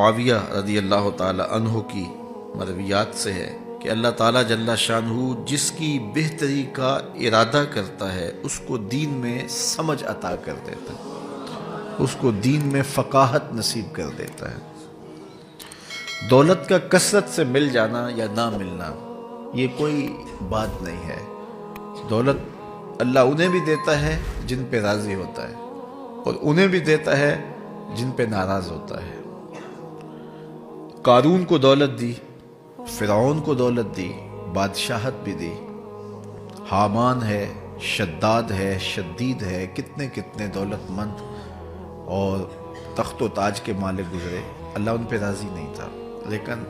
معاویہ رضی اللہ تعالی عنہ کی مرویات سے ہے کہ اللہ تعالیٰ جل شانہ جس کی بہتری کا ارادہ کرتا ہے اس کو دین میں سمجھ عطا کر دیتا ہے، اس کو دین میں فقاہت نصیب کر دیتا ہے۔ دولت کا کثرت سے مل جانا یا نہ ملنا یہ کوئی بات نہیں ہے۔ دولت اللہ انہیں بھی دیتا ہے جن پہ راضی ہوتا ہے، اور انہیں بھی دیتا ہے جن پہ ناراض ہوتا ہے۔ قارون کو دولت دی، فرعون کو دولت دی، بادشاہت بھی دی، حامان ہے، شداد ہے، شدید ہے، کتنے کتنے دولت مند اور تخت و تاج کے مالک گزرے، اللہ ان پہ راضی نہیں تھا، لیکن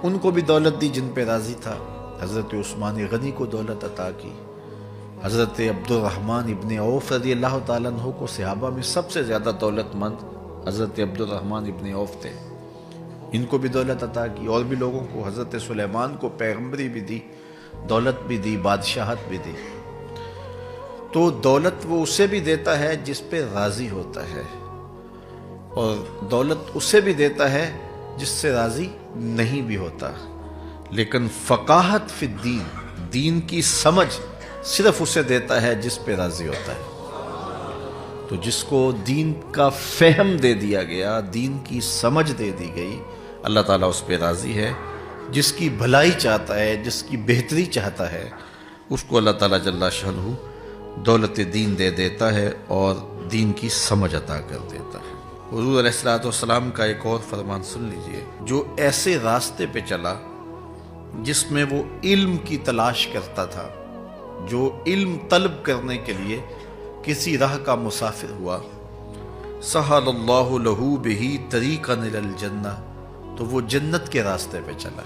ان کو بھی دولت دی جن پہ راضی تھا۔ حضرت عثمان غنی کو دولت عطا کی، حضرت عبد الرحمن ابن عوف رضی اللہ تعالیٰ عنہ کو صحابہ میں سب سے زیادہ دولت مند حضرت عبد الرحمن ابن عوف تھے، ان کو بھی دولت عطا کی، اور بھی لوگوں کو، حضرت سلیمان کو پیغمبری بھی دی، دولت بھی دی، بادشاہت بھی دی۔ تو دولت وہ اسے بھی دیتا ہے جس پہ راضی ہوتا ہے، اور دولت اسے بھی دیتا ہے جس سے راضی نہیں بھی ہوتا، لیکن فقاہت فی الدین، دین کی سمجھ صرف اسے دیتا ہے جس پہ راضی ہوتا ہے۔ تو جس کو دین کا فہم دے دیا گیا، دین کی سمجھ دے دی گئی، اللہ تعالیٰ اس پہ راضی ہے۔ جس کی بھلائی چاہتا ہے، جس کی بہتری چاہتا ہے، اس کو اللہ تعالیٰ جل شانہ دولت دین دے دیتا ہے اور دین کی سمجھ عطا کر دیتا ہے۔ حضور علیہ السلام کا ایک اور فرمان سن لیجئے، جو ایسے راستے پہ چلا جس میں وہ علم کی تلاش کرتا تھا، جو علم طلب کرنے کے لیے کسی راہ کا مسافر ہوا، سہل اللہ لہ بہ طریقا الی الجنہ، تو وہ جنت کے راستے پہ چلا۔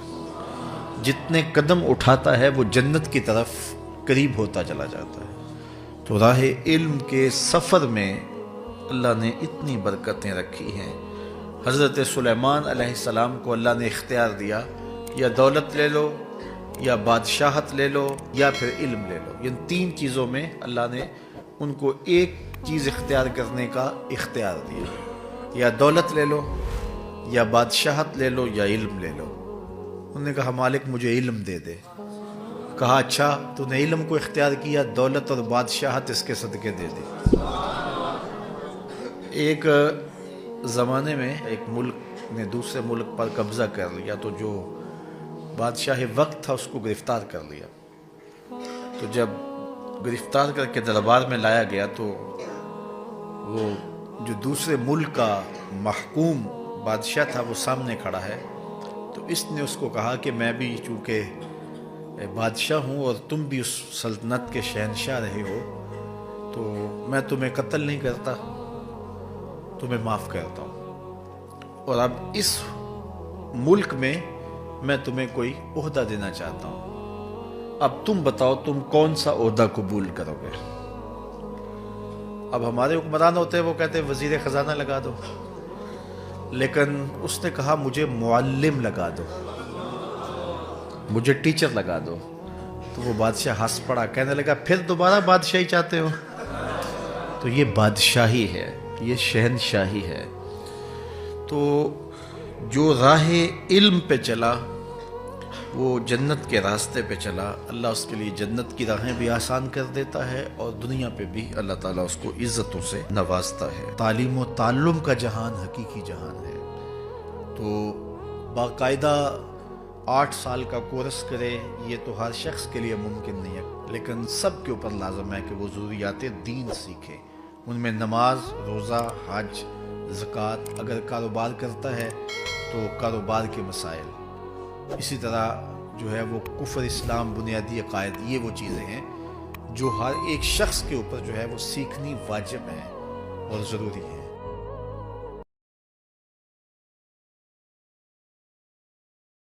جتنے قدم اٹھاتا ہے وہ جنت کی طرف قریب ہوتا چلا جاتا ہے۔ تو راہ علم کے سفر میں اللہ نے اتنی برکتیں رکھی ہیں۔ حضرت سلیمان علیہ السلام کو اللہ نے اختیار دیا، یا دولت لے لو، یا بادشاہت لے لو، یا پھر علم لے لو۔ ان تین چیزوں میں اللہ نے ان کو ایک چیز اختیار کرنے کا اختیار دیا، یا دولت لے لو، یا بادشاہت لے لو، یا علم لے لو۔ انہوں نے کہا مالک مجھے علم دے دے۔ کہا اچھا تو نے علم کو اختیار کیا، دولت اور بادشاہت اس کے صدقے دے دے۔ ایک زمانے میں ایک ملک نے دوسرے ملک پر قبضہ کر لیا، تو جو بادشاہ وقت تھا اس کو گرفتار کر لیا۔ تو جب گرفتار کر کے دربار میں لایا گیا تو وہ جو دوسرے ملک کا محکوم بادشاہ تھا وہ سامنے کھڑا ہے۔ تو اس نے اس کو کہا کہ میں بھی چونکہ بادشاہ ہوں اور تم بھی اس سلطنت کے شہنشاہ رہے ہو، تو میں تمہیں قتل نہیں کرتا، تمہیں معاف کرتا ہوں، اور اب اس ملک میں تمہیں کوئی عہدہ دینا چاہتا ہوں۔ اب تم بتاؤ تم کون سا عہدہ قبول کرو گے؟ اب ہمارے حکمران ہوتے ہیں وہ کہتے ہیں وزیر خزانہ لگا دو، لیکن اس نے کہا مجھے معلم لگا دو، مجھے ٹیچر لگا دو۔ تو وہ بادشاہ ہنس پڑا، کہنے لگا پھر دوبارہ بادشاہی چاہتے ہو؟ تو یہ بادشاہی ہے، یہ شہنشاہی ہے۔ تو جو راہ علم پہ چلا وہ جنت کے راستے پہ چلا، اللہ اس کے لیے جنت کی راہیں بھی آسان کر دیتا ہے، اور دنیا پہ بھی اللہ تعالیٰ اس کو عزتوں سے نوازتا ہے۔ تعلیم و تعلم کا جہان حقیقی جہان ہے۔ تو باقاعدہ 8 سال کا کورس کرے یہ تو ہر شخص کے لیے ممکن نہیں ہے، لیکن سب کے اوپر لازم ہے کہ وہ ضروریات دین سیکھے۔ ان میں نماز، روزہ، حج، زکوٰۃ، اگر کاروبار کرتا ہے تو کاروبار کے مسائل، اسی طرح جو ہے وہ کفر، اسلام، بنیادی عقائد، یہ وہ چیزیں ہیں جو ہر ایک شخص کے اوپر جو ہے وہ سیکھنی واجب ہے اور ضروری ہے۔